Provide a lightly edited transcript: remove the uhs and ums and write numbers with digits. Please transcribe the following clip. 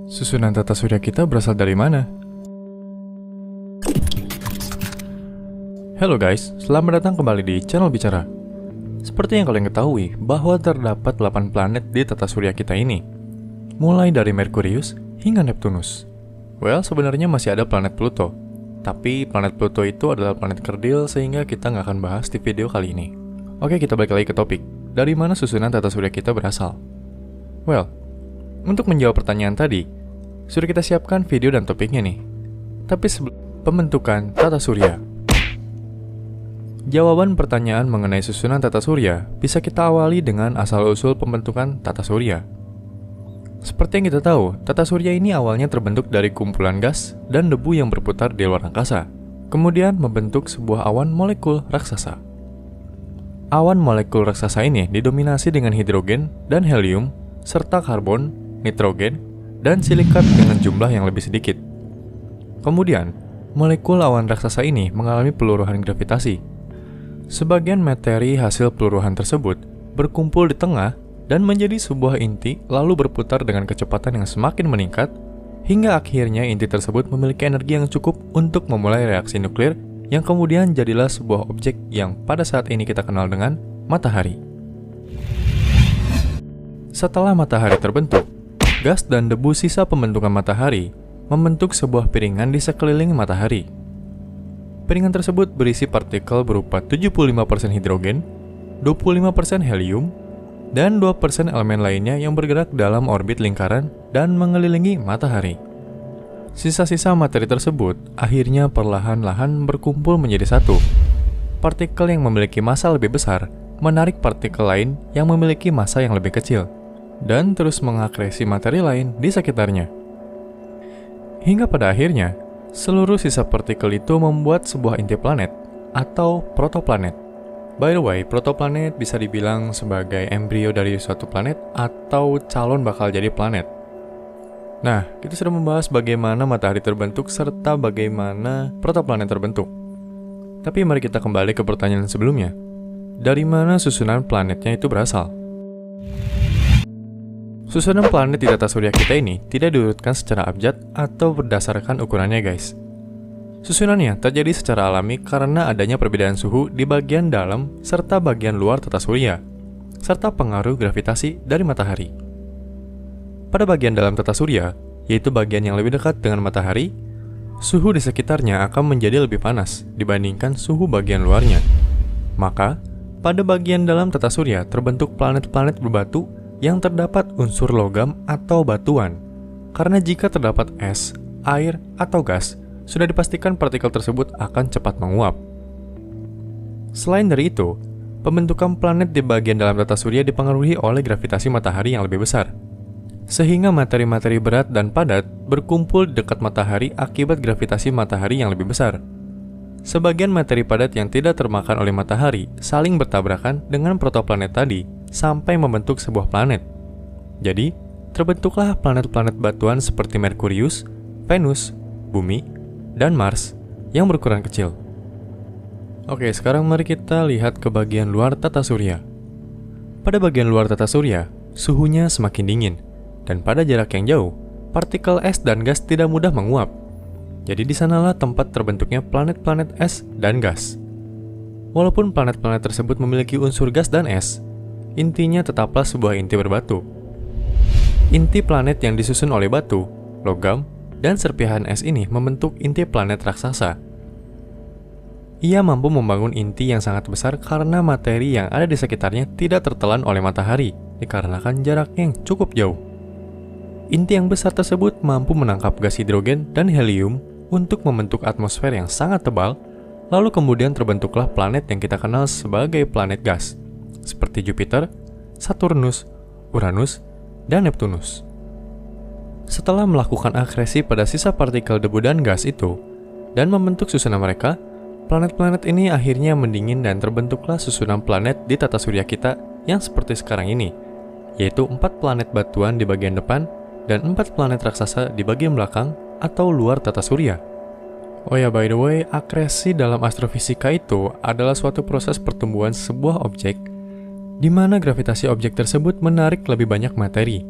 Susunan tata surya kita berasal dari mana? Halo guys, selamat datang kembali di channel Bicara. Seperti yang kalian ketahui, bahwa terdapat 8 planet di tata surya kita ini. Mulai dari Merkurius hingga Neptunus. Well, sebenarnya masih ada planet Pluto. Tapi planet Pluto itu adalah planet kerdil sehingga kita nggak akan bahas di video kali ini. Oke, kita balik lagi ke topik. Dari mana susunan tata surya kita berasal? Well, untuk menjawab pertanyaan tadi, sudah kita siapkan video dan topiknya nih. Tapi sebelum pembentukan tata surya, jawaban pertanyaan mengenai susunan tata surya bisa kita awali dengan asal-usul pembentukan tata surya. Seperti yang kita tahu, tata surya ini awalnya terbentuk dari kumpulan gas dan debu yang berputar di luar angkasa, kemudian membentuk sebuah awan molekul raksasa. Awan molekul raksasa ini didominasi dengan hidrogen dan helium, serta karbon, nitrogen, dan silikat dengan jumlah yang lebih sedikit. Kemudian, molekul awan raksasa ini mengalami peluruhan gravitasi. Sebagian materi hasil peluruhan tersebut berkumpul di tengah dan menjadi sebuah inti lalu berputar dengan kecepatan yang semakin meningkat, hingga akhirnya inti tersebut memiliki energi yang cukup untuk memulai reaksi nuklir yang kemudian jadilah sebuah objek yang pada saat ini kita kenal dengan matahari. Setelah matahari terbentuk, gas dan debu sisa pembentukan matahari membentuk sebuah piringan di sekeliling matahari. Piringan tersebut berisi partikel berupa 75% hidrogen, 25% helium, dan 2% elemen lainnya yang bergerak dalam orbit lingkaran dan mengelilingi matahari. Sisa-sisa materi tersebut akhirnya perlahan-lahan berkumpul menjadi satu. Partikel yang memiliki massa lebih besar menarik partikel lain yang memiliki massa yang lebih kecil, dan terus mengakresi materi lain di sekitarnya. Hingga pada akhirnya, seluruh sisa partikel itu membuat sebuah inti planet atau protoplanet. By the way, protoplanet bisa dibilang sebagai embrio dari suatu planet atau calon bakal jadi planet. Nah, kita sudah membahas bagaimana matahari terbentuk serta bagaimana protoplanet terbentuk. Tapi mari kita kembali ke pertanyaan sebelumnya. Dari mana susunan planetnya itu berasal? Susunan planet di tata surya kita ini tidak diurutkan secara abjad atau berdasarkan ukurannya guys. Susunannya terjadi secara alami karena adanya perbedaan suhu di bagian dalam serta bagian luar tata surya, serta pengaruh gravitasi dari matahari. Pada bagian dalam tata surya, yaitu bagian yang lebih dekat dengan matahari, suhu di sekitarnya akan menjadi lebih panas dibandingkan suhu bagian luarnya. Maka, pada bagian dalam tata surya terbentuk planet-planet berbatu yang terdapat unsur logam atau batuan, karena jika terdapat es, air, atau gas, sudah dipastikan partikel tersebut akan cepat menguap. Selain dari itu, pembentukan planet di bagian dalam tata surya dipengaruhi oleh gravitasi matahari yang lebih besar, sehingga materi-materi berat dan padat berkumpul di dekat matahari akibat gravitasi matahari yang lebih besar. Sebagian materi padat yang tidak termakan oleh matahari saling bertabrakan dengan protoplanet tadi sampai membentuk sebuah planet. Jadi, terbentuklah planet-planet batuan seperti Merkurius, Venus, Bumi, dan Mars yang berukuran kecil. Oke, sekarang mari kita lihat ke bagian luar tata surya. Pada bagian luar tata surya, suhunya semakin dingin, dan pada jarak yang jauh, partikel es dan gas tidak mudah menguap. Jadi di sanalah tempat terbentuknya planet-planet es dan gas. Walaupun planet-planet tersebut memiliki unsur gas dan es, intinya tetaplah sebuah inti berbatu. Inti planet yang disusun oleh batu, logam, dan serpihan es ini membentuk inti planet raksasa. Ia mampu membangun inti yang sangat besar karena materi yang ada di sekitarnya tidak tertelan oleh matahari, dikarenakan jaraknya yang cukup jauh. Inti yang besar tersebut mampu menangkap gas hidrogen dan helium untuk membentuk atmosfer yang sangat tebal, lalu kemudian terbentuklah planet yang kita kenal sebagai planet gas, seperti Jupiter, Saturnus, Uranus, dan Neptunus. Setelah melakukan akresi pada sisa partikel debu dan gas itu, dan membentuk susunan mereka, planet-planet ini akhirnya mendingin dan terbentuklah susunan planet di tata surya kita yang seperti sekarang ini, yaitu 4 planet batuan di bagian depan dan 4 planet raksasa di bagian belakang atau luar tata surya. Oh ya, by the way, akresi dalam astrofisika itu adalah suatu proses pertumbuhan sebuah objek di mana gravitasi objek tersebut menarik lebih banyak materi